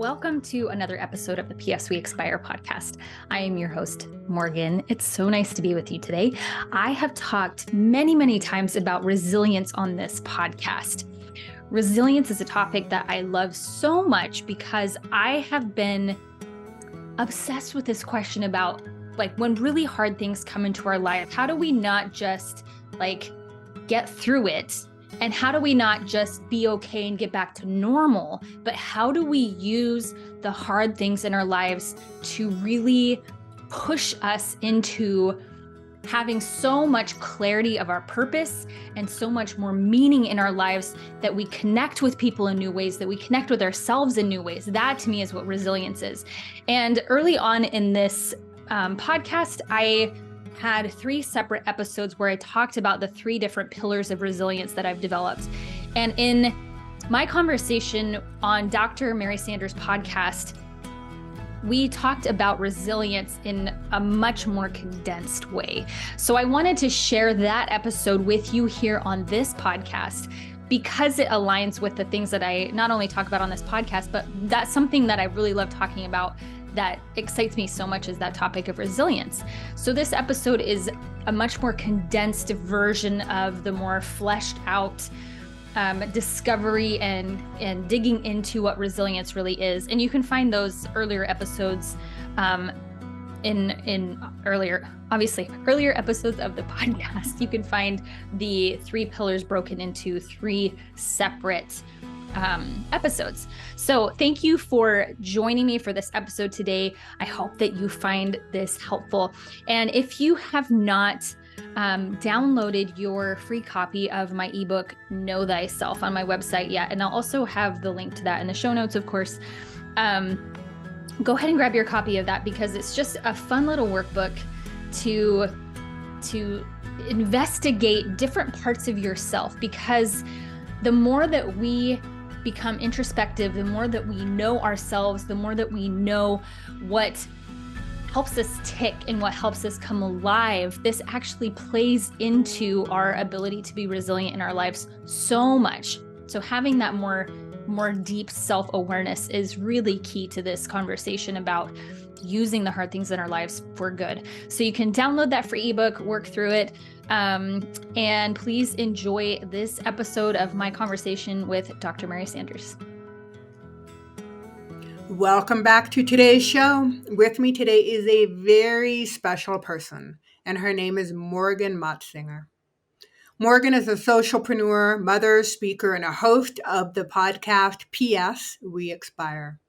Welcome to another episode of the PS We Expire podcast. I am your host, Morgan. It's so nice to be with you today. I have talked many times about resilience on this podcast. Resilience is a topic that I love so much because I have been obsessed with this question about when really hard things come into our life, how do we not just get through it? And how do we not just be okay and get back to normal, but how do we use the hard things in our lives to really push us into having so much clarity of our purpose and so much more meaning in our lives that we connect with people in new ways, that we connect with ourselves in new ways? That to me is what resilience is. And early on in this podcast, I had 3 separate episodes where I talked about the 3 different pillars of resilience that I've developed. And in my conversation on Dr. Mary Sanders' podcast, we talked about resilience in a much more condensed way. So I wanted to share that episode with you here on this podcast because it aligns with the things that I not only talk about on this podcast, but that's something that I really love talking about that excites me so much, is that topic of resilience. So this episode is a much more condensed version of the more fleshed out discovery and digging into what resilience really is. And you can find those earlier episodes in earlier episodes of the podcast. You can find the 3 pillars broken into 3 separate episodes. So thank you for joining me for this episode today. I hope that you find this helpful. And if you have not downloaded your free copy of my ebook, Know Thyself, on my website yet, and I'll also have the link to that in the show notes, of course, go ahead and grab your copy of that, because it's just a fun little workbook to investigate different parts of yourself. Because the more that we become introspective, the more that we know ourselves, the more that we know what helps us tick and what helps us come alive, this actually plays into our ability to be resilient in our lives so much. So having that more deep self-awareness is really key to this conversation about using the hard things in our lives for good. So you can download that free ebook, work through it, and please enjoy this episode of my conversation with Dr. Mary Sanders. Welcome back to today's show. With me today is a very special person, and her name is Morgan Motzinger. Morgan is a socialpreneur, mother, speaker, and a host of the podcast PS We Expire.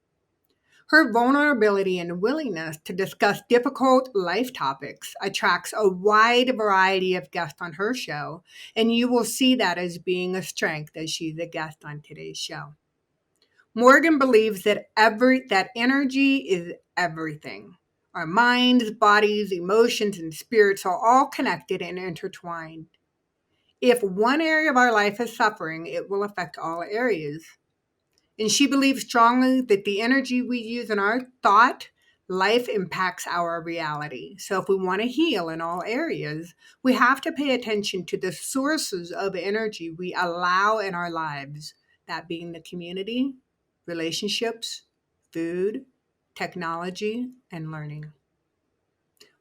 Her vulnerability and willingness to discuss difficult life topics attracts a wide variety of guests on her show, and you will see that as being a strength as she's a guest on today's show. Morgan believes that energy is everything. Our minds, bodies, emotions, and spirits are all connected and intertwined. If one area of our life is suffering, it will affect all areas. And she believes strongly that the energy we use in our thought life impacts our reality. So if we want to heal in all areas, we have to pay attention to the sources of energy we allow in our lives, that being the community, relationships, food, technology, and learning.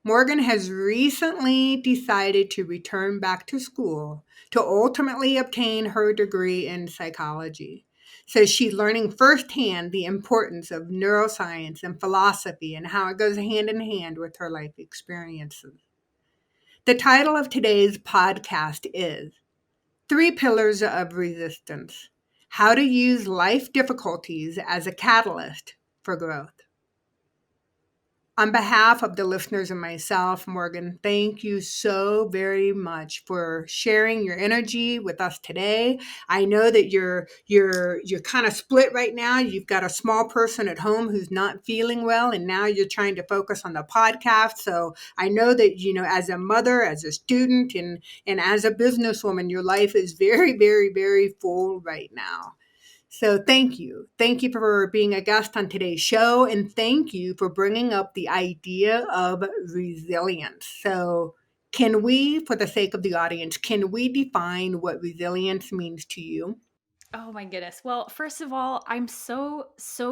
Morgan has recently decided to return back to school to ultimately obtain her degree in psychology. So she's learning firsthand the importance of neuroscience and philosophy and how it goes hand in hand with her life experiences. The title of today's podcast is 3 Pillars of Resistance: How to Use Life Difficulties as a Catalyst for Growth. On behalf of the listeners and myself, Morgan, thank you so very much for sharing your energy with us today. I know that you're kind of split right now. You've got a small person at home who's not feeling well, and now you're trying to focus on the podcast. So I know that, as a mother, as a student, and as a businesswoman, your life is very, very, very full right now. So thank you. Thank you for being a guest on today's show, and thank you for bringing up the idea of resilience. So for the sake of the audience, can we define what resilience means to you? Oh my goodness. Well, first of all, I'm so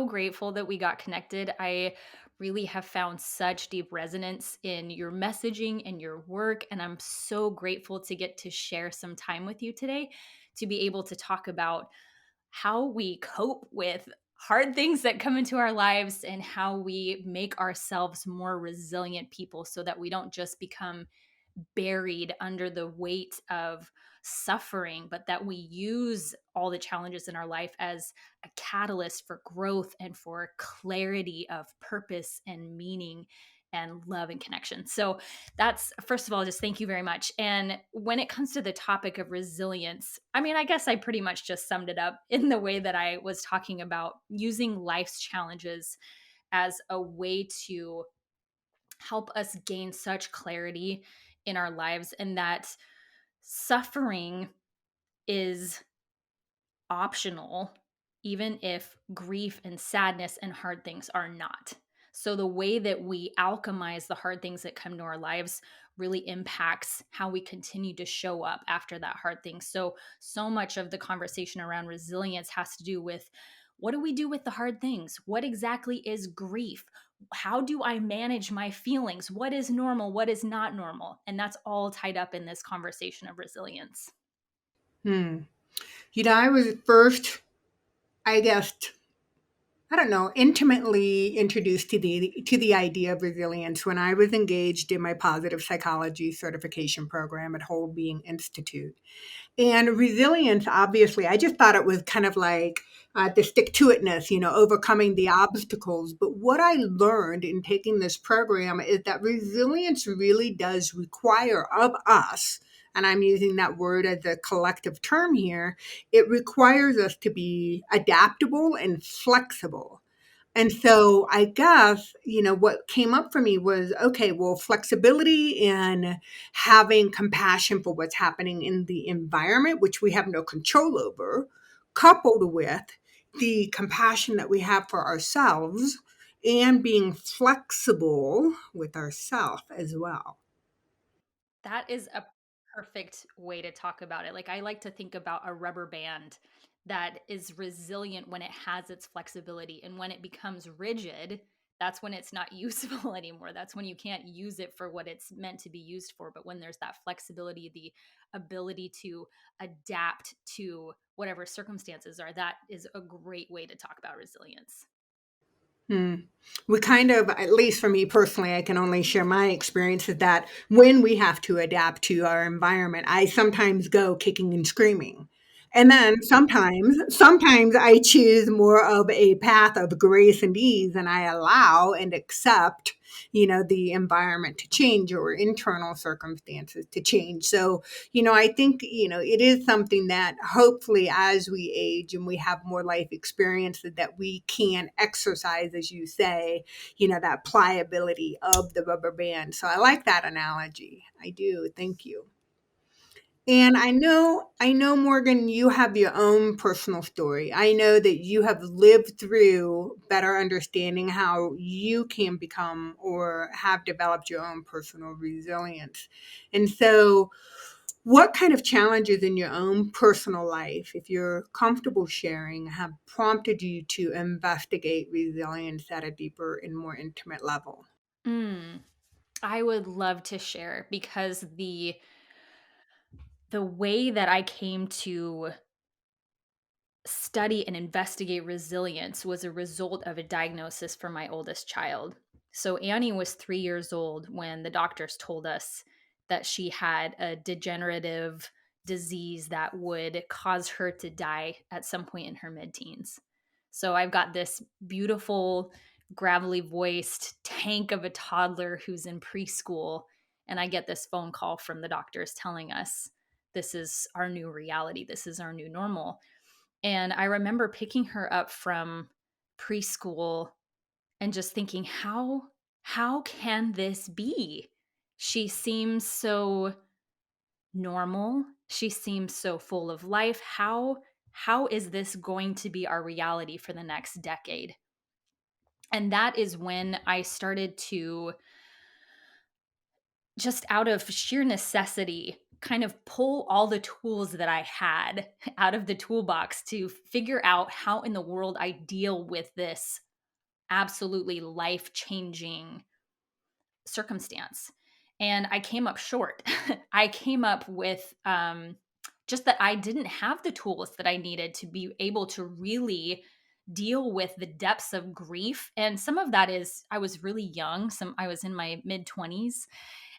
grateful that we got connected. I really have found such deep resonance in your messaging and your work. And I'm so grateful to get to share some time with you today to be able to talk about how we cope with hard things that come into our lives and how we make ourselves more resilient people so that we don't just become buried under the weight of suffering, but that we use all the challenges in our life as a catalyst for growth and for clarity of purpose and meaning and love and connection. So that's, first of all, just thank you very much. And when it comes to the topic of resilience, I mean, I guess I pretty much just summed it up in the way that I was talking about using life's challenges as a way to help us gain such clarity in our lives, and that suffering is optional, even if grief and sadness and hard things are not. So, the way that we alchemize the hard things that come to our lives really impacts how we continue to show up after that hard thing. So much of the conversation around resilience has to do with what do we do with the hard things? What exactly is grief? How do I manage my feelings? What is normal? What is not normal? And that's all tied up in this conversation of resilience. Hmm. I was first, I guess, I don't know, intimately introduced to the idea of resilience when I was engaged in my positive psychology certification program at Whole Being Institute. And resilience, obviously, I just thought it was kind of like the stick to itness, overcoming the obstacles. But what I learned in taking this program is that resilience really does require of us, and I'm using that word as a collective term here, it requires us to be adaptable and flexible. And so I guess, what came up for me was okay, well, flexibility and having compassion for what's happening in the environment, which we have no control over, coupled with the compassion that we have for ourselves and being flexible with ourselves as well. That is a perfect way to talk about it. Like, I like to think about a rubber band that is resilient when it has its flexibility. And when it becomes rigid, that's when it's not useful anymore. That's when you can't use it for what it's meant to be used for. But when there's that flexibility, the ability to adapt to whatever circumstances are, that is a great way to talk about resilience. Hmm. We kind of, at least for me personally, I can only share my experience is that when we have to adapt to our environment, I sometimes go kicking and screaming. And then sometimes I choose more of a path of grace and ease and I allow and accept, the environment to change or internal circumstances to change. So, I think, it is something that hopefully as we age and we have more life experiences that we can exercise, as you say, that pliability of the rubber band. So I like that analogy. I do. Thank you. And I know, Morgan, you have your own personal story. I know that you have lived through better understanding how you can become or have developed your own personal resilience. And so, what kind of challenges in your own personal life, if you're comfortable sharing, have prompted you to investigate resilience at a deeper and more intimate level? Mm, I would love to share because the way that I came to study and investigate resilience was a result of a diagnosis for my oldest child. So Annie was 3 years old when the doctors told us that she had a degenerative disease that would cause her to die at some point in her mid teens. So I've got this beautiful, gravelly voiced tank of a toddler who's in preschool. And I get this phone call from the doctors telling us this is our new reality, this is our new normal. And I remember picking her up from preschool and just thinking, how can this be? She seems so normal. She seems so full of life. How is this going to be our reality for the next decade? And that is when I started to, just out of sheer necessity, kind of pull all the tools that I had out of the toolbox to figure out how in the world I deal with this absolutely life-changing circumstance. And I came up short. I came up with just that I didn't have the tools that I needed to be able to really deal with the depths of grief. And some of that is I was really young. I was in my mid 20s,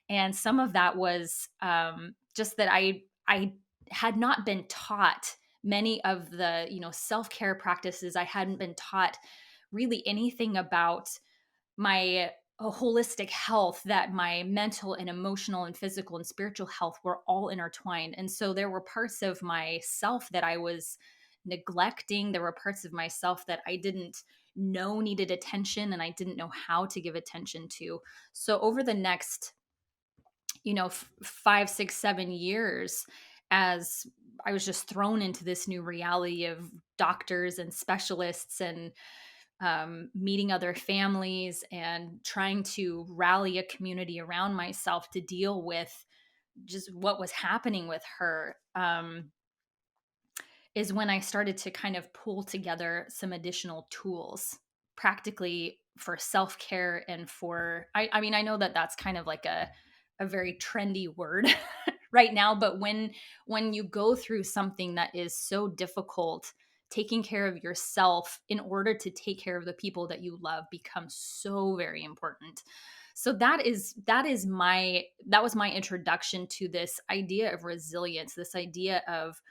and some of that was just that I had not been taught many of the self-care practices. I hadn't been taught really anything about my holistic health, that my mental and emotional and physical and spiritual health were all intertwined. And so there were parts of myself that I was neglecting. There were parts of myself that I didn't know needed attention and I didn't know how to give attention to. So over the next 5, 6, 7 years, as I was just thrown into this new reality of doctors and specialists and meeting other families and trying to rally a community around myself to deal with just what was happening with her, is when I started to kind of pull together some additional tools practically for self-care and for I mean I know that that's kind of like a very trendy word right now, but when you go through something that is so difficult, taking care of yourself in order to take care of the people that you love becomes so very important. So that was my introduction to this idea of resilience, this idea of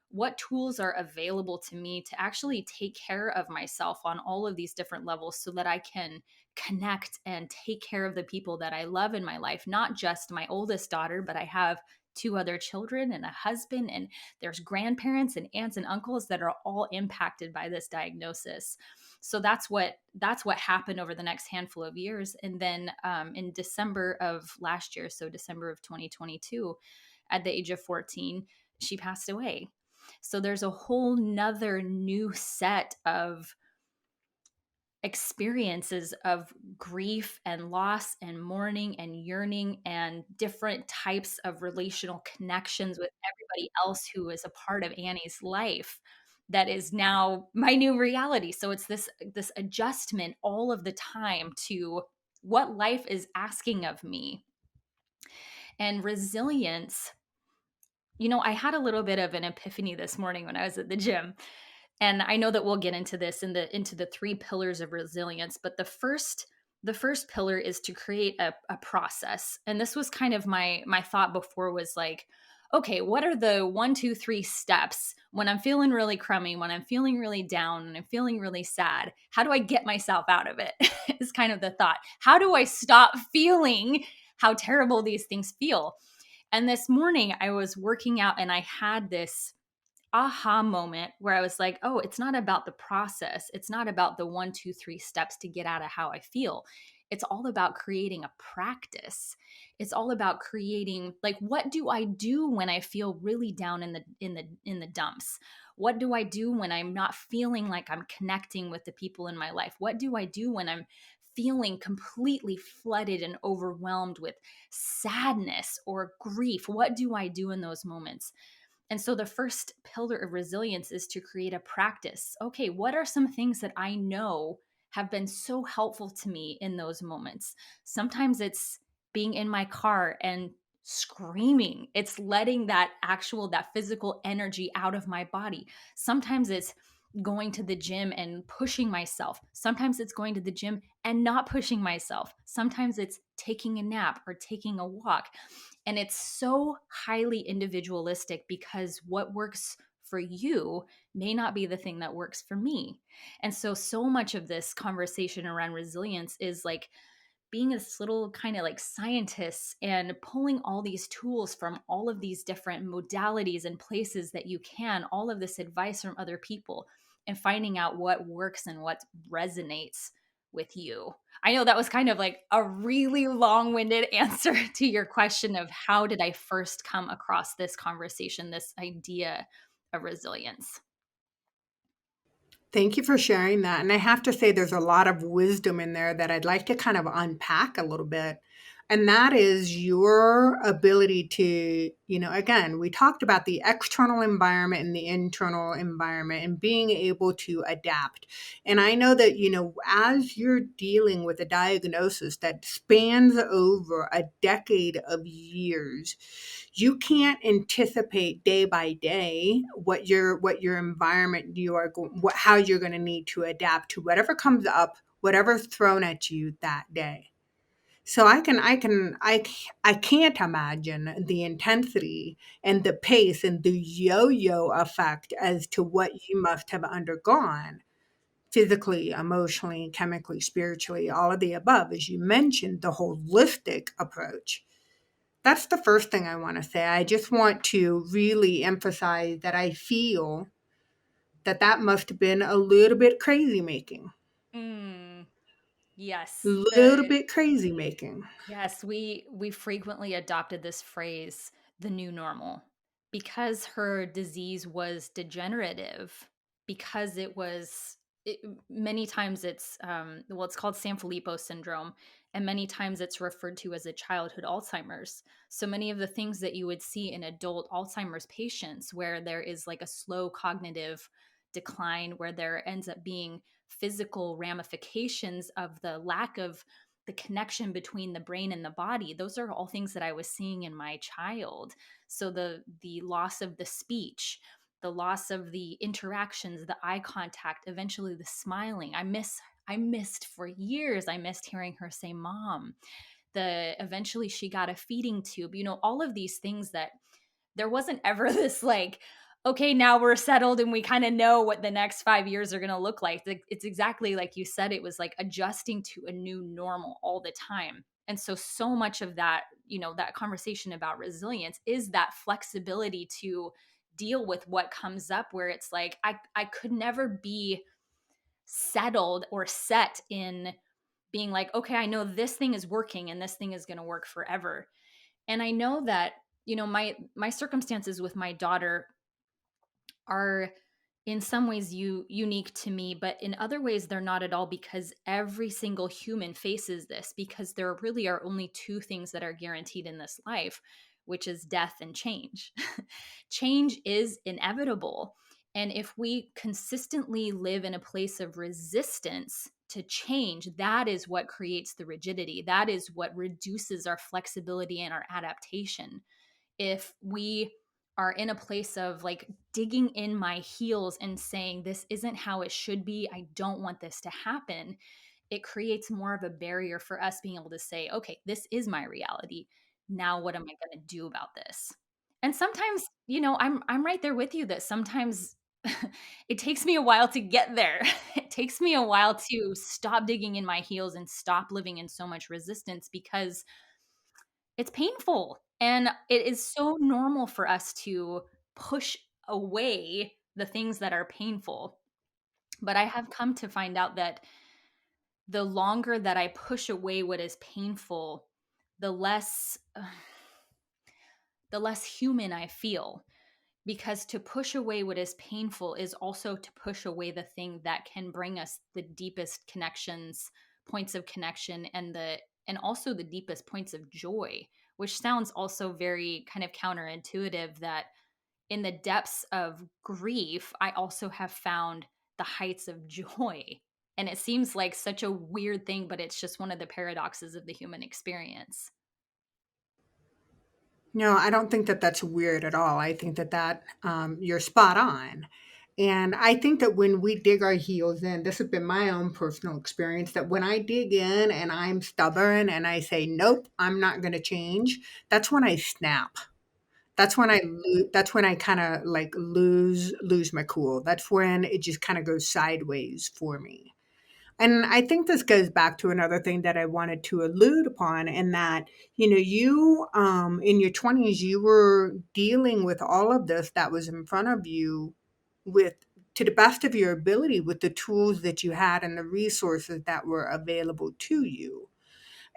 what tools are available to me to actually take care of myself on all of these different levels so that I can connect and take care of the people that I love in my life, not just my oldest daughter, but I have two other children and a husband, and there's grandparents and aunts and uncles that are all impacted by this diagnosis. So that's what happened over the next handful of years. And then in December of last year, so December of 2022, at the age of 14, she passed away. So there's a whole nother new set of experiences of grief and loss and mourning and yearning and different types of relational connections with everybody else who is a part of Annie's life that is now my new reality. So it's this adjustment all of the time to what life is asking of me. And resilience, I had a little bit of an epiphany this morning when I was at the gym. And I know that we'll get into this into the three pillars of resilience, but the first pillar is to create a process. And this was kind of my thought before, was like, okay, what are the 1, 2, 3 steps when I'm feeling really crummy, when I'm feeling really down, and I'm feeling really sad? How do I get myself out of it? Is kind of the thought. How do I stop feeling how terrible these things feel? And this morning I was working out and I had this aha moment where I was like, oh, it's not about the process. It's not about the 1, 2, 3 steps to get out of how I feel. It's all about creating a practice. It's all about creating, like, what do I do when I feel really down in the dumps? What do I do when I'm not feeling like I'm connecting with the people in my life? What do I do when I'm feeling completely flooded and overwhelmed with sadness or grief? What do I do in those moments? And so the first pillar of resilience is to create a practice. Okay, what are some things that I know have been so helpful to me in those moments? Sometimes it's being in my car and screaming. It's letting that physical energy out of my body. Sometimes it's going to the gym and pushing myself. Sometimes it's going to the gym and not pushing myself. Sometimes it's taking a nap or taking a walk. And it's so highly individualistic because what works for you may not be the thing that works for me. And so much of this conversation around resilience is like being this little kind of like scientists and pulling all these tools from all of these different modalities and places that you can, all of this advice from other people, and finding out what works and what resonates with you. I know that was kind of like a really long winded answer to your question of how did I first come across this conversation, this idea of resilience. Thank you for sharing that. And I have to say, there's a lot of wisdom in there that I'd like to kind of unpack a little bit. And that is your ability to, again, we talked about the external environment and the internal environment and being able to adapt. And I know that, as you're dealing with a diagnosis that spans over a decade of years, you can't anticipate day by day what your environment you are going, how you're going to need to adapt to whatever comes up, whatever's thrown at you that day. So I can't imagine the intensity and the pace and the yo-yo effect as to what you must have undergone physically, emotionally, chemically, spiritually, all of the above, as you mentioned, the holistic approach. That's the first thing I want to say. I just want to really emphasize that I feel that that must have been a little bit crazy making. Mm, A yes. little bit crazy making. Yes, we frequently adopted this phrase, the new normal, because her disease was degenerative, because many times it's called Sanfilippo syndrome, and many times it's referred to as a childhood Alzheimer's. So many of the things that you would see in adult Alzheimer's patients, where there is like a slow cognitive decline, where there ends up being physical ramifications of the lack of the connection between the brain and the body, those are all things that I was seeing in my child. So the loss of the speech, the loss of the interactions, the eye contact, eventually the smiling. I missed for years, I missed hearing her say mom. The eventually she got a feeding tube, all of these things that there wasn't ever this like, okay, now we're settled and we kind of know what the next 5 years are going to look like. It's exactly like you said, it was like adjusting to a new normal all the time. And so much of that, that conversation about resilience is that flexibility to deal with what comes up, where it's like, I could never be settled or set in being like, okay, I know this thing is working and this thing is going to work forever. And I know that, my circumstances with my daughter are in some ways unique to me, but in other ways they're not at all, because every single human faces this, because there really are only two things that are guaranteed in this life, which is death and change. Change is inevitable. And if we consistently live in a place of resistance to change, that is what creates the rigidity. That is what reduces our flexibility and our adaptation. If we are in a place of like digging in my heels and saying, this isn't how it should be, I don't want this to happen, it creates more of a barrier for us being able to say, okay, this is my reality. Now, what am I going to do about this? And sometimes, I'm right there with you that sometimes it takes me a while to get there. It takes me a while to stop digging in my heels and stop living in so much resistance, because it's painful, and it is so normal for us to push away the things that are painful. But I have come to find out that the longer that I push away what is painful, the less the less human I feel, because to push away what is painful is also to push away the thing that can bring us the deepest connections, points of connection, and also the deepest points of joy, which sounds also very kind of counterintuitive, that in the depths of grief I also have found the heights of joy. And it seems like such a weird thing, but it's just one of the paradoxes of the human experience. No, I don't think that that's weird at all. I think that you're spot on. And I think that when we dig our heels in, this has been my own personal experience, that when I dig in and I'm stubborn and I say, nope, I'm not going to change, that's when I snap. That's when I kind of like lose my cool. That's when it just kind of goes sideways for me. And I think this goes back to another thing that I wanted to allude upon, in that, you in your 20s, you were dealing with all of this that was in front of you with, to the best of your ability, with the tools that you had and the resources that were available to you.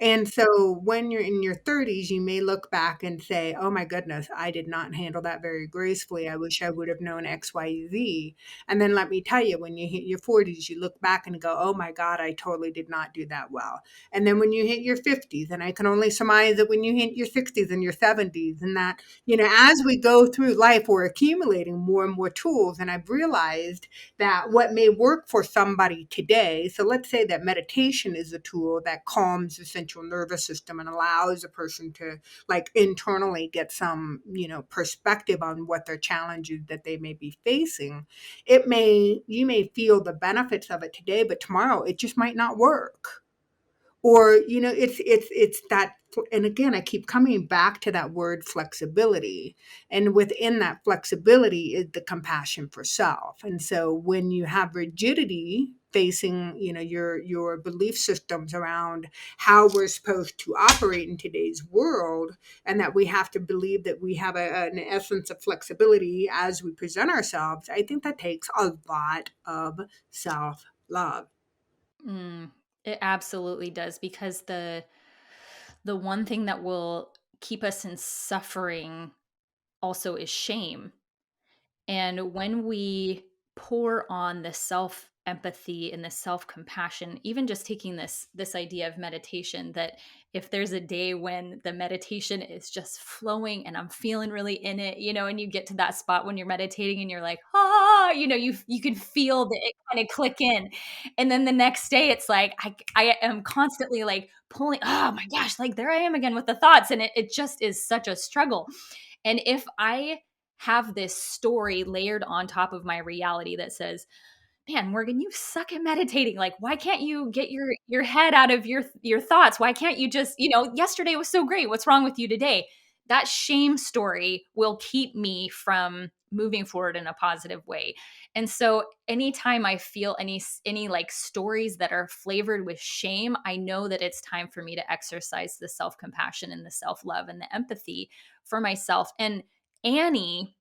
And so when you're in your 30s, you may look back and say, oh my goodness, I did not handle that very gracefully. I wish I would have known XYZ. And then let me tell you, when you hit your 40s, you look back and go, oh my God, I totally did not do that well. And then when you hit your 50s, and I can only surmise that when you hit your 60s and your 70s, and that, as we go through life, we're accumulating more and more tools. And I've realized that what may work for somebody today, so let's say that meditation is a tool that calms the central nervous system and allows a person to like internally get some, perspective on what their challenges that they may be facing. You may feel the benefits of it today, but tomorrow it just might not work. Or it's that. And again, I keep coming back to that word flexibility, and within that flexibility is the compassion for self. And so when you have rigidity facing your belief systems around how we're supposed to operate in today's world, and that we have to believe that we have an essence of flexibility as we present ourselves, I think that takes a lot of self love. Mm, it absolutely does, because the one thing that will keep us in suffering also is shame. And when we pour on the self empathy and the self compassion, even just taking this idea of meditation, that if there's a day when the meditation is just flowing and I'm feeling really in it, and you get to that spot when you're meditating and you're like, you can feel it kind of click in. And then the next day it's like I am constantly like pulling, oh my gosh, like there I am again with the thoughts. And it just is such a struggle. And if I have this story layered on top of my reality that says, man, Morgan, you suck at meditating. Like, why can't you get your head out of your thoughts? Why can't you just, yesterday was so great. What's wrong with you today? That shame story will keep me from moving forward in a positive way. And so anytime I feel any like stories that are flavored with shame, I know that it's time for me to exercise the self-compassion and the self-love and the empathy for myself. And Annie,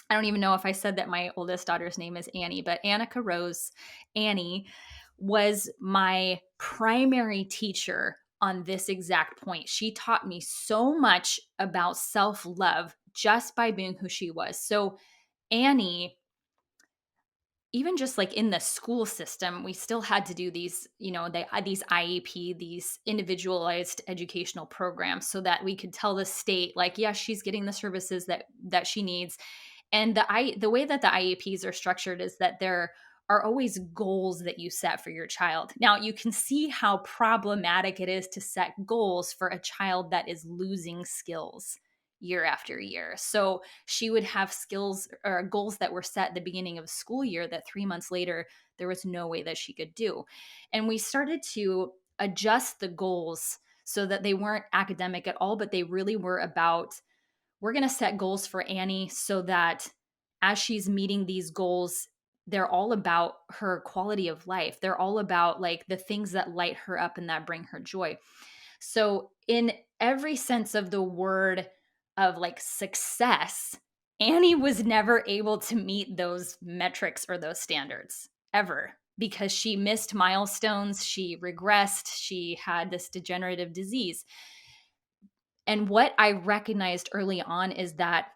I don't even know if I said that my oldest daughter's name is Annie, but Annika Rose, Annie, was my primary teacher on this exact point. She taught me so much about self love just by being who she was. So, Annie, even just like in the school system, we still had to do these, they had these IEP, these individualized educational programs, so that we could tell the state, like, yes, she's getting the services that she needs. And the way that the IEPs are structured is that there are always goals that you set for your child. Now, you can see how problematic it is to set goals for a child that is losing skills year after year. So she would have skills or goals that were set at the beginning of school year that 3 months later, there was no way that she could do. And we started to adjust the goals so that they weren't academic at all, but they really were about, we're going to set goals for Annie so that as she's meeting these goals, they're all about her quality of life. They're all about like the things that light her up and that bring her joy. So, in every sense of the word of like success, Annie was never able to meet those metrics or those standards ever, because she missed milestones, she regressed, she had this degenerative disease. And what I recognized early on is that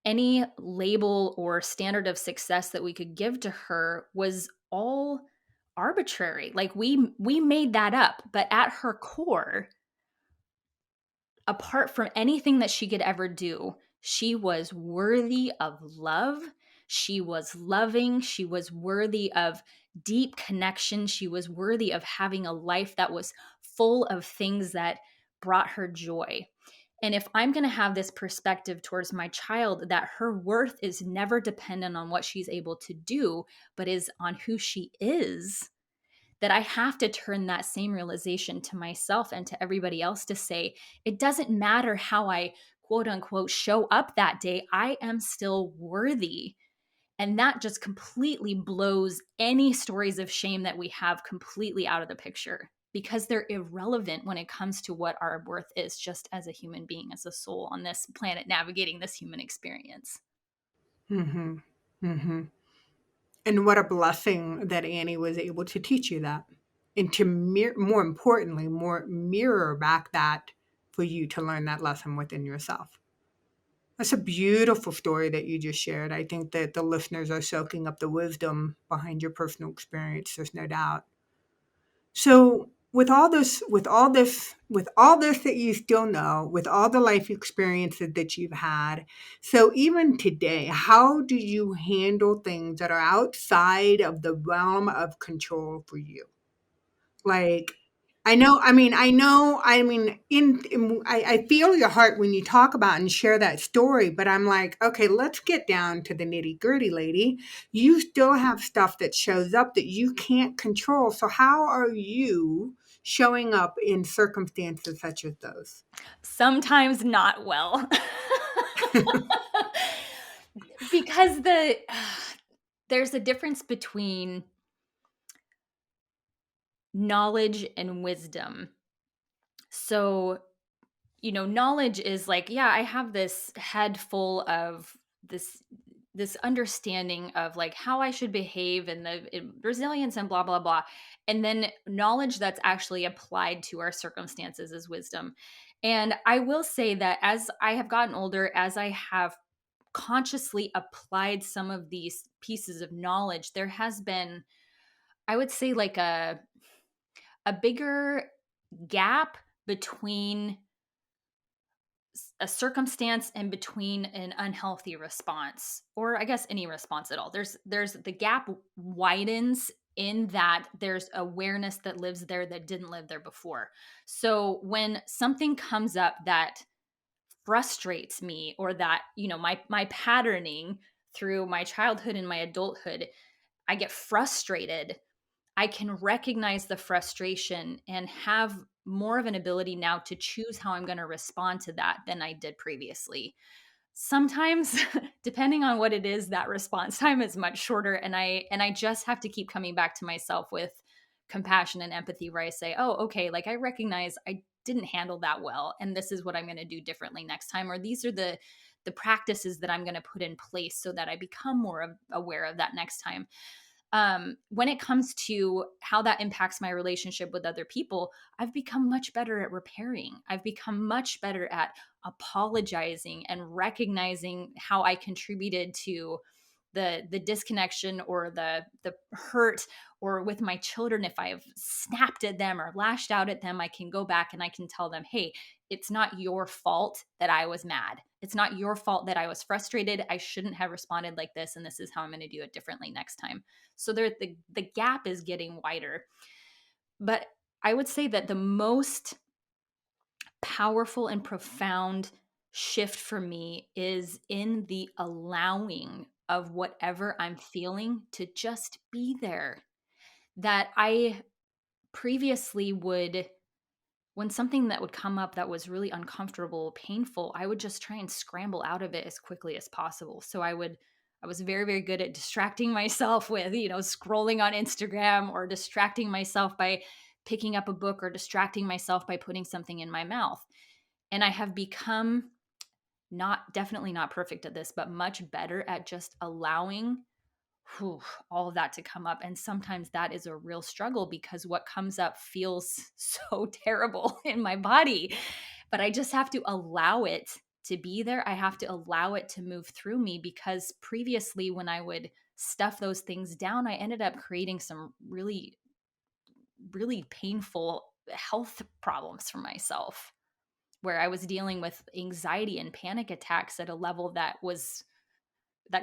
any label or standard of success that we could give to her was all arbitrary. Like we made that up, but at her core, apart from anything that she could ever do, she was worthy of love. She was loving. She was worthy of deep connection. She was worthy of having a life that was full of things that brought her joy. And if I'm going to have this perspective towards my child that her worth is never dependent on what she's able to do, but is on who she is, that I have to turn that same realization to myself and to everybody else to say, it doesn't matter how I quote unquote show up that day, I am still worthy. And that just completely blows any stories of shame that we have completely out of the picture, because they're irrelevant when it comes to what our worth is just as a human being, as a soul on this planet, navigating this human experience. Mm-hmm. Mm-hmm. And what a blessing that Annie was able to teach you that. and to more importantly, more mirror back that for you to learn that lesson within yourself. That's a beautiful story that you just shared. I think that the listeners are soaking up the wisdom behind your personal experience. There's no doubt. So, with all this that you still know, with all the life experiences that you've had, so even today, how do you handle things that are outside of the realm of control for you? Like, I feel your heart when you talk about and share that story, but I'm like, okay, let's get down to the nitty gritty, lady. You still have stuff that shows up that you can't control. So, how are you showing up in circumstances such as those? Sometimes not well. Because there's a difference between knowledge and wisdom. So, knowledge is like, yeah, I have this head full of this understanding of like how I should behave and resilience and blah blah blah. And then knowledge that's actually applied to our circumstances is wisdom. And I will say that as I have gotten older, as I have consciously applied some of these pieces of knowledge, there has been, I would say, like a bigger gap between a circumstance and between an unhealthy response, or I guess any response at all. There's the gap widens in that there's awareness that lives there that didn't live there before. So when something comes up that frustrates me, or that, my patterning through my childhood and my adulthood, I get frustrated, I can recognize the frustration and have more of an ability now to choose how I'm going to respond to that than I did previously. Sometimes depending on what it is, that response time is much shorter, and I just have to keep coming back to myself with compassion and empathy, where I say, "Oh, okay, like I recognize I didn't handle that well, and this is what I'm going to do differently next time, or these are the practices that I'm going to put in place so that I become more aware of that next time." When it comes to how that impacts my relationship with other people, I've become much better at repairing. I've become much better at apologizing and recognizing how I contributed to the disconnection or the hurt. Or with my children, if I've snapped at them or lashed out at them, I can go back and I can tell them, hey, it's not your fault that I was mad. It's not your fault that I was frustrated. I shouldn't have responded like this, and this is how I'm going to do it differently next time. So the gap is getting wider. But I would say that the most powerful and profound shift for me is in the allowing of whatever I'm feeling to just be there. That I previously would, when something that would come up that was really uncomfortable, painful, I would just try and scramble out of it as quickly as possible. So I was very, very good at distracting myself with, scrolling on Instagram, or distracting myself by picking up a book, or distracting myself by putting something in my mouth. And I have become, definitely not perfect at this, but much better at just allowing all of that to come up. And sometimes that is a real struggle, because what comes up feels so terrible in my body. But I just have to allow it to be there. I have to allow it to move through me, because previously, when I would stuff those things down, I ended up creating some really, really painful health problems for myself, where I was dealing with anxiety and panic attacks at a level that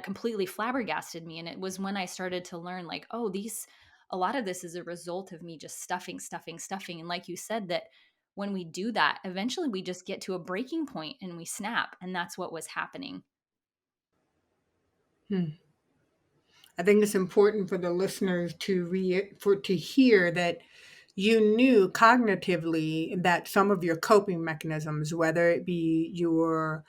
completely flabbergasted me. And it was when I started to learn, like, oh, a lot of this is a result of me just stuffing. And like you said, that when we do that, eventually we just get to a breaking point and we snap. And that's what was happening. Hmm. I think it's important for the listeners to hear that you knew cognitively that some of your coping mechanisms, whether it be your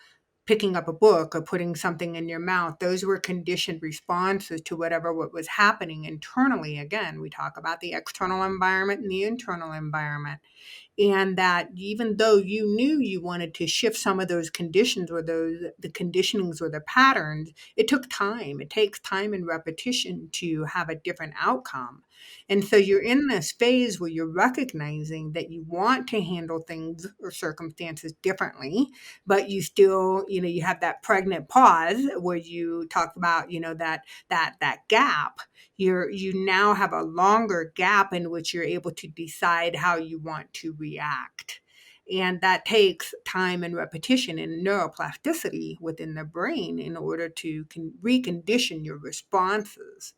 picking up a book or putting something in your mouth, those were conditioned responses to what was happening internally. Again, we talk about the external environment and the internal environment. And that even though you knew you wanted to shift some of those conditions, or the conditionings or the patterns, it took time. It takes time and repetition to have a different outcome. And so you're in this phase where you're recognizing that you want to handle things or circumstances differently, but you still, you have that pregnant pause where you talk about, that gap. You now have a longer gap in which you're able to decide how you want to react. And that takes time and repetition and neuroplasticity within the brain in order to recondition your responses.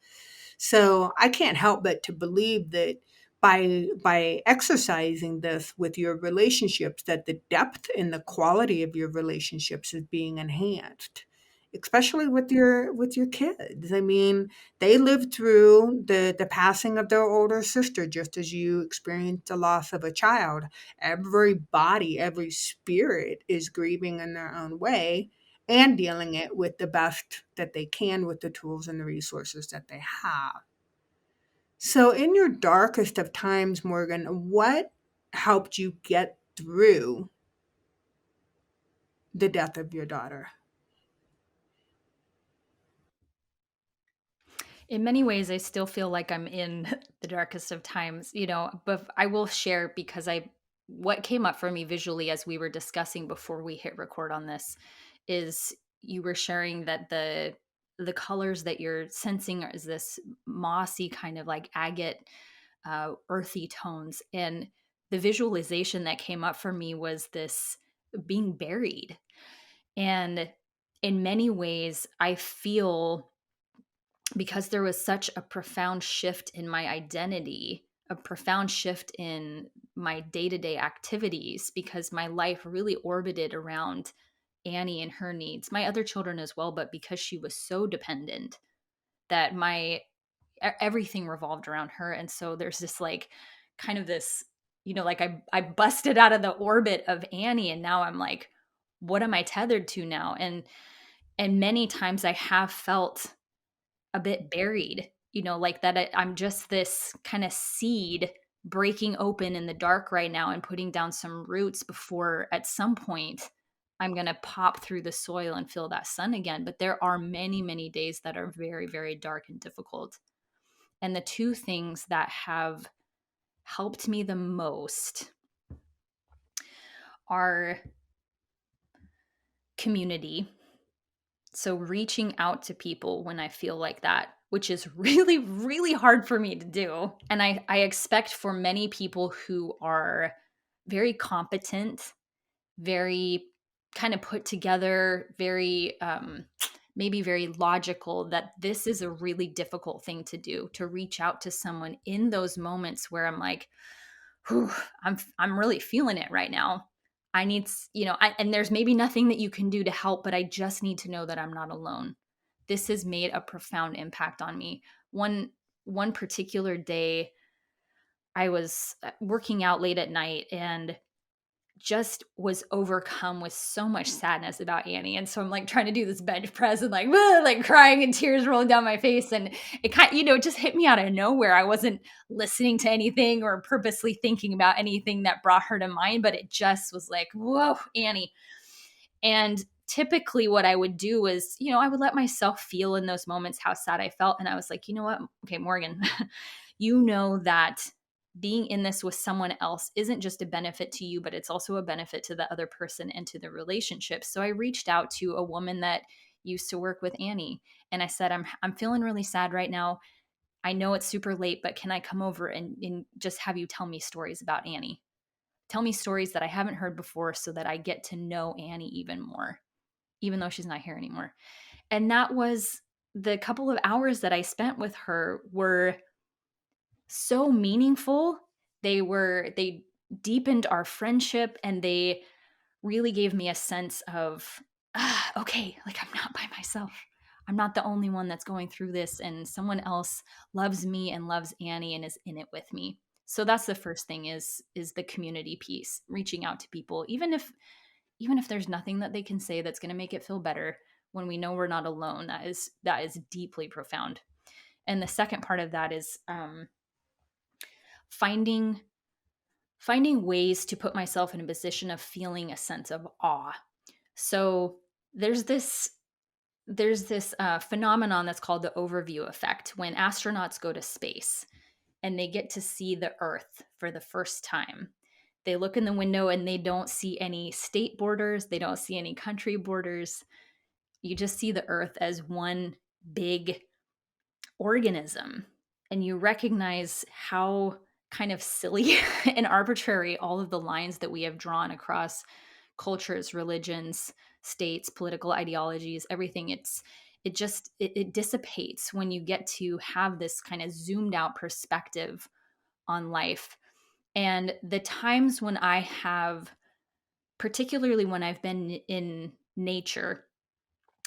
So I can't help but to believe that by exercising this with your relationships, that the depth and the quality of your relationships is being enhanced, especially with your kids. I mean, they lived through the passing of their older sister just as you experienced the loss of a child. Every body, every spirit is grieving in their own way and dealing it with the best that they can with the tools and the resources that they have. So, in your darkest of times, Morgan, what helped you get through the death of your daughter? In many ways, I still feel like I'm in the darkest of times, but I will share because what came up for me visually as we were discussing before we hit record on this is you were sharing that the colors that you're sensing is this mossy kind of like agate, earthy tones. And the visualization that came up for me was this being buried. And in many ways, I feel because there was such a profound shift in my identity, a profound shift in my day to day activities, because my life really orbited around Annie and her needs, my other children as well, but because she was so dependent that everything revolved around her. And so there's this like kind of this, like I busted out of the orbit of Annie and now I'm like, what am I tethered to now? And many times I have felt a bit buried, like that I'm just this kind of seed breaking open in the dark right now and putting down some roots before at some point I'm going to pop through the soil and feel that sun again. But there are many, many days that are very, very dark and difficult. And the two things that have helped me the most are community. So reaching out to people when I feel like that, which is really, really hard for me to do. And I expect for many people who are very competent, very kind of put together, very maybe very logical, that this is a really difficult thing to do, to reach out to someone in those moments where I'm like, whew, I'm really feeling it right now. I need, and there's maybe nothing that you can do to help, but I just need to know that I'm not alone. This has made a profound impact on me. One particular day, I was working out late at night and just was overcome with so much sadness about Annie. And so I'm like trying to do this bench press and like crying and tears rolling down my face. And it kind of, it just hit me out of nowhere. I wasn't listening to anything or purposely thinking about anything that brought her to mind, but it just was like, whoa, Annie. And typically what I would do is, I would let myself feel in those moments how sad I felt. And I was like, you know what? Okay, Morgan, you know that being in this with someone else isn't just a benefit to you, but it's also a benefit to the other person and to the relationship. So I reached out to a woman that used to work with Annie and I said, I'm feeling really sad right now. I know it's super late, but can I come over and just have you tell me stories about Annie? Tell me stories that I haven't heard before so that I get to know Annie even more, even though she's not here anymore. And that was the couple of hours that I spent with her were so meaningful. They deepened our friendship and they really gave me a sense of okay, like I'm not by myself. I'm not the only one that's going through this and someone else loves me and loves Annie and is in it with me. So that's the first thing is the community piece, reaching out to people even if there's nothing that they can say that's going to make it feel better. When we know we're not alone, that is deeply profound. And the second part of that is finding ways to put myself in a position of feeling a sense of awe. So there's this phenomenon that's called the overview effect. When astronauts go to space, and they get to see the earth for the first time. They look in the window and they don't see any state borders, they don't see any country borders. You just see the earth as one big organism, and you recognize how kind of silly and arbitrary all of the lines that we have drawn across cultures, religions, states, political ideologies, everything. It dissipates when you get to have this kind of zoomed out perspective on life. And the times when I have, particularly when I've been in nature,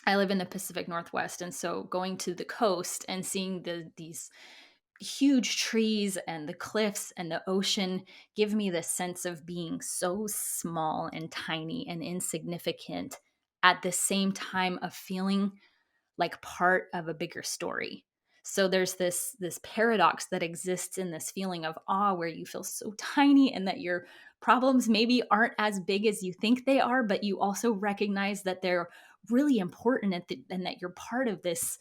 I live in the Pacific Northwest, and so going to the coast and seeing these huge trees and the cliffs and the ocean give me this sense of being so small and tiny and insignificant, at the same time of feeling like part of a bigger story. So there's this paradox that exists in this feeling of awe, where you feel so tiny and that your problems maybe aren't as big as you think they are, but you also recognize that they're really important, and that you're part of this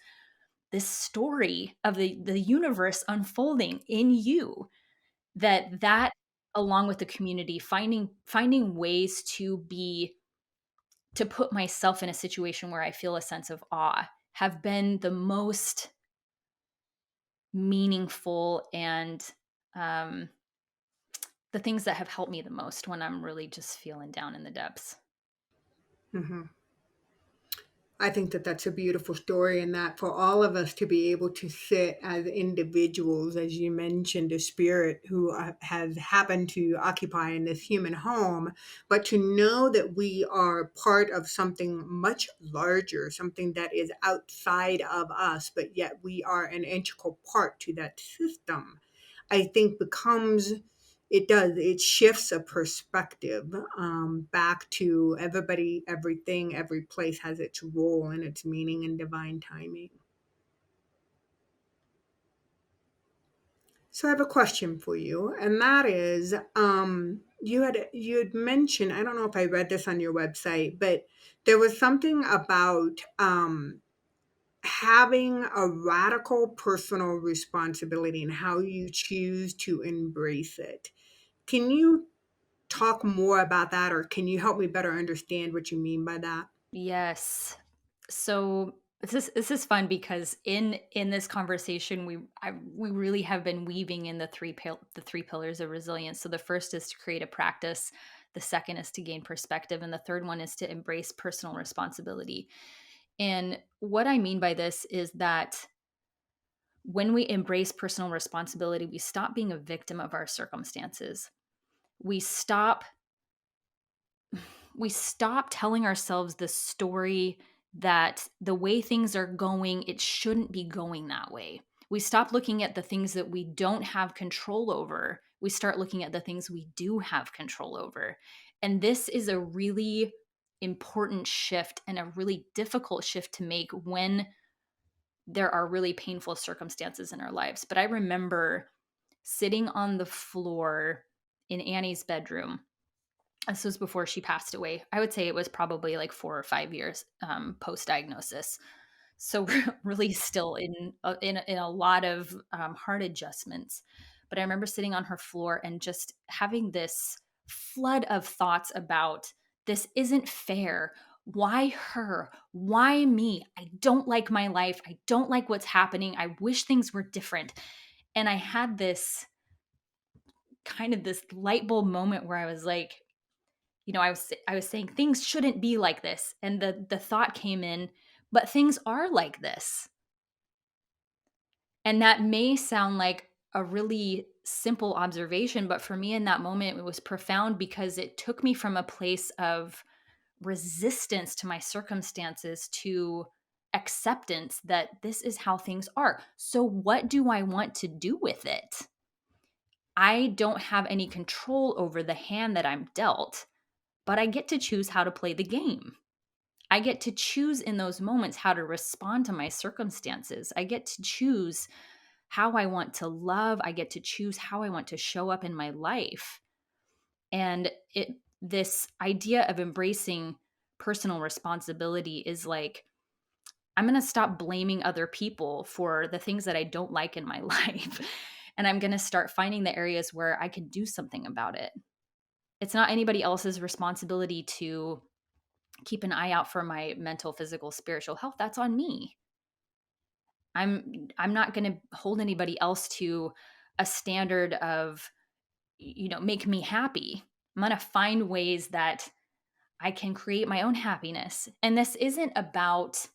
story of the universe unfolding in you. That along with the community, finding ways to put myself in a situation where I feel a sense of awe, have been the most meaningful, and um, the things that have helped me the most when I'm really just feeling down in the depths. Hmm. I think that that's a beautiful story, and that for all of us to be able to sit as individuals, as you mentioned, a spirit who has happened to occupy in this human home, but to know that we are part of something much larger, something that is outside of us, but yet we are an integral part to that system, I think it shifts a perspective back to everybody, everything, every place has its role and its meaning and divine timing. So I have a question for you, and that is, you had mentioned, I don't know if I read this on your website, but there was something about having a radical personal responsibility and how you choose to embrace it. Can you talk more about that, or can you help me better understand what you mean by that? Yes. So this is fun, because in this conversation we really have been weaving in the three pillars of resilience. So the first is to create a practice, the second is to gain perspective, and the third one is to embrace personal responsibility. And what I mean by this is that when we embrace personal responsibility, we stop being a victim of our circumstances. We stop we stop telling ourselves the story that the way things are going, it shouldn't be going that way. We stop looking at the things that we don't have control over. We start looking at the things we do have control over. And this is a really important shift, and a really difficult shift to make when there are really painful circumstances in our lives. But I remember sitting on the floor in Annie's bedroom. This was before she passed away. I would say it was probably like 4 or 5 years post diagnosis. So really still in a lot of heart adjustments. But I remember sitting on her floor and just having this flood of thoughts about, this isn't fair. Why her? Why me? I don't like my life. I don't like what's happening. I wish things were different. And I had this light bulb moment where I was like, I was saying things shouldn't be like this, and the thought came in, but things are like this. And that may sound like a really simple observation, but for me in that moment it was profound, because it took me from a place of resistance to my circumstances to acceptance that this is how things are. So what do I want to do with it? I don't have any control over the hand that I'm dealt, but I get to choose how to play the game. I get to choose in those moments how to respond to my circumstances. I get to choose how I want to love. I get to choose how I want to show up in my life. And this idea of embracing personal responsibility is like, I'm going to stop blaming other people for the things that I don't like in my life. and I'm going to start finding the areas where I can do something about it. It's not anybody else's responsibility to keep an eye out for my mental, physical, spiritual health. That's on me. I'm not going to hold anybody else to a standard of, make me happy. I'm going to find ways that I can create my own happiness. And this isn't about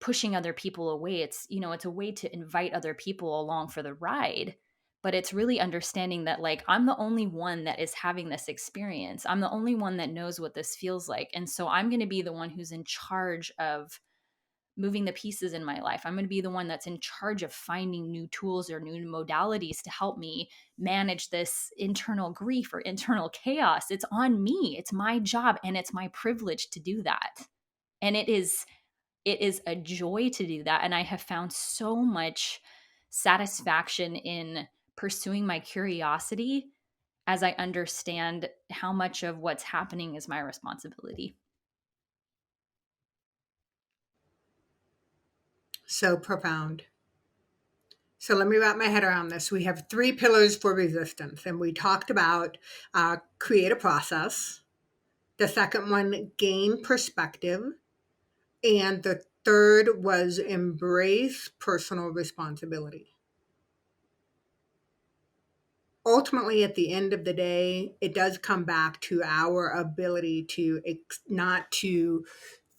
pushing other people away. It's a way to invite other people along for the ride. But it's really understanding that, like, I'm the only one that is having this experience. I'm the only one that knows what this feels like. And so I'm going to be the one who's in charge of moving the pieces in my life. I'm going to be the one that's in charge of finding new tools or new modalities to help me manage this internal grief or internal chaos. It's on me. It's my job, and it's my privilege to do that. And it is a joy to do that. And I have found so much satisfaction in pursuing my curiosity as I understand how much of what's happening is my responsibility. So profound. So let me wrap my head around this. We have 3 pillars for resistance, and we talked about create a process. The second one, gain perspective. And the third was embrace personal responsibility. Ultimately, at the end of the day, it does come back to our ability to not to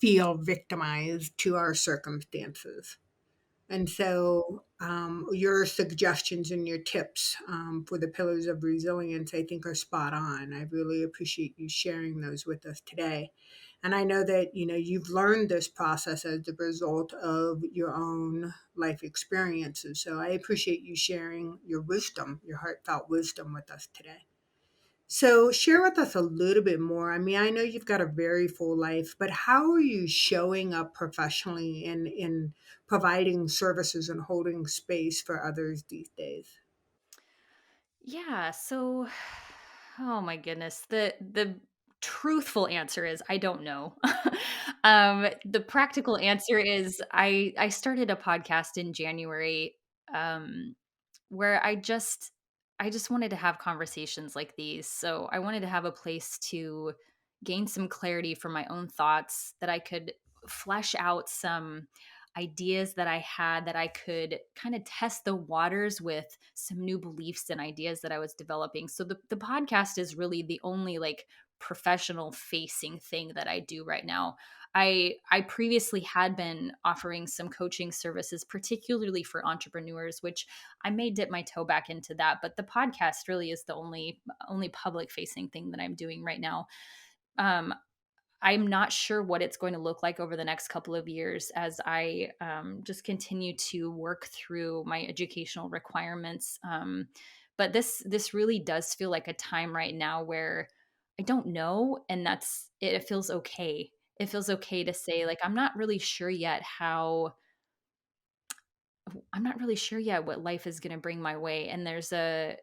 feel victimized to our circumstances. And so, your suggestions and your tips for the pillars of resilience, I think, are spot on. I really appreciate you sharing those with us today. And I know that you've learned this process as the result of your own life experiences. So I appreciate you sharing your wisdom, your heartfelt wisdom, with us today. So, share with us a little bit more. I mean, I know you've got a very full life, but how are you showing up professionally in providing services and holding space for others these days? Yeah, so oh my goodness. The truthful answer is I don't know. The practical answer is I started a podcast in January, um where I just wanted to have conversations like these. So I wanted to have a place to gain some clarity for my own thoughts, that I could flesh out some ideas that I had, that I could kind of test the waters with some new beliefs and ideas that I was developing. So the podcast is really the only, like, professional facing thing that I do right now. I previously had been offering some coaching services, particularly for entrepreneurs, which I may dip my toe back into that, but the podcast really is the only public facing thing that I'm doing right now. Um, I'm not sure what it's going to look like over the next couple of years as I just continue to work through my educational requirements. But this really does feel like a time right now where I don't know, and that's it. It feels okay. It feels okay to say, like, I'm not really sure yet what life is going to bring my way, and there's a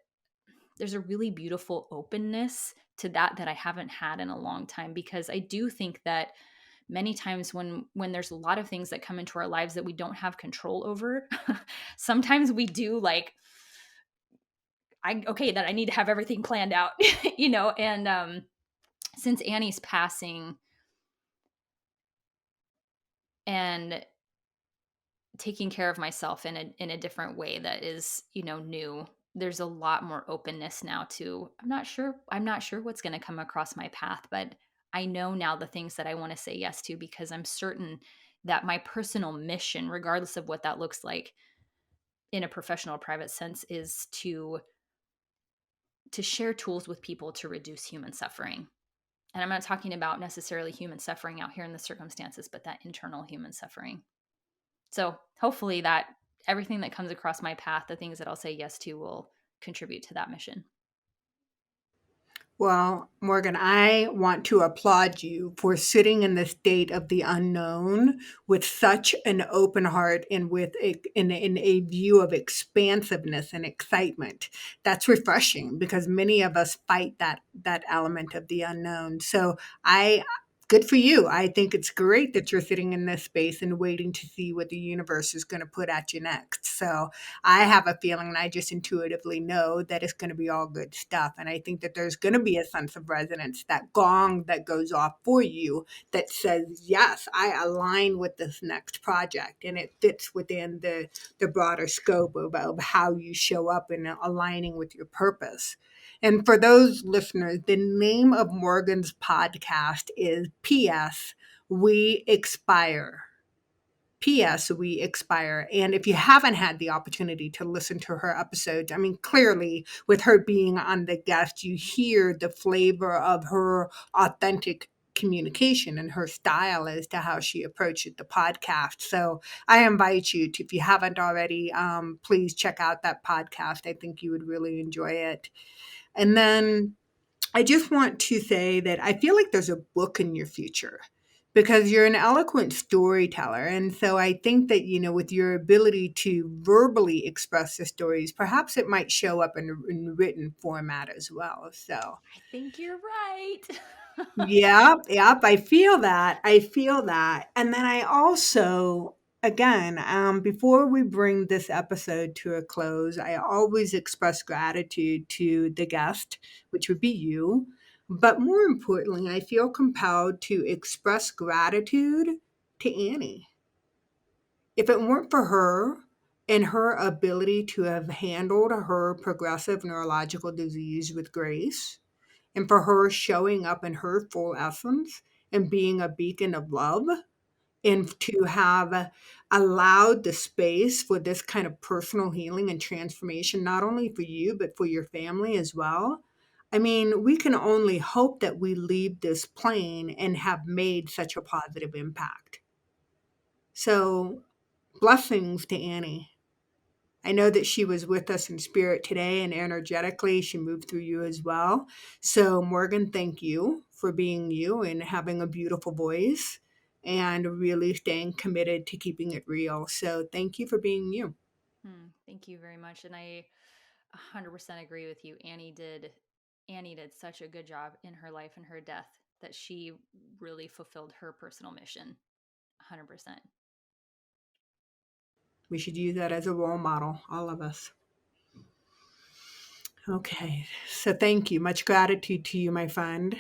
really beautiful openness to that I haven't had in a long time, because I do think that many times when there's a lot of things that come into our lives that we don't have control over, sometimes we do, like, that I need to have everything planned out, and since Annie's passing and taking care of myself in a different way that is, new, there's a lot more openness now to, I'm not sure what's going to come across my path, but I know now the things that I want to say yes to, because I'm certain that my personal mission, regardless of what that looks like in a professional or private sense, is to share tools with people to reduce human suffering. And I'm not talking about necessarily human suffering out here in the circumstances, but that internal human suffering. So hopefully that everything that comes across my path, the things that I'll say yes to, will contribute to that mission. Well, Morgan, I want to applaud you for sitting in the state of the unknown with such an open heart and with in a view of expansiveness and excitement. That's refreshing, because many of us fight that element of the unknown. So I good for you. I think it's great that you're sitting in this space and waiting to see what the universe is going to put at you next. So I have a feeling, and I just intuitively know that it's going to be all good stuff. And I think that there's going to be a sense of resonance, that gong that goes off for you that says, yes, I align with this next project. And it fits within the broader scope of how you show up and aligning with your purpose. And for those listeners, the name of Morgan's podcast is P.S. We Expire. P.S. We Expire. And if you haven't had the opportunity to listen to her episodes, I mean, clearly with her being on the guest, you hear the flavor of her authentic communication and her style as to how she approaches the podcast. So I invite you to, if you haven't already, please check out that podcast. I think you would really enjoy it. And then I just want to say that I feel like there's a book in your future because you're an eloquent storyteller. And so I think that, with your ability to verbally express the stories, perhaps it might show up in written format as well. So I think you're right. yep, yep. I feel that. I feel that. And then I also, again, before we bring this episode to a close, I always express gratitude to the guest, which would be you. But more importantly, I feel compelled to express gratitude to Annie. If it weren't for her and her ability to have handled her progressive neurological disease with grace, and for her showing up in her full essence and being a beacon of love, and to have allowed the space for this kind of personal healing and transformation, not only for you, but for your family as well. I mean, we can only hope that we leave this plane and have made such a positive impact. So, blessings to Annie. I know that she was with us in spirit today and energetically she moved through you as well. So, Morgan, thank you for being you and having a beautiful voice and really staying committed to keeping it real. So, thank you for being you. Thank you very much. And I 100% agree with you. Annie did such a good job in her life and her death that she really fulfilled her personal mission. 100%. We should use that as a role model, all of us. Okay, so thank you. Much gratitude to you, my friend.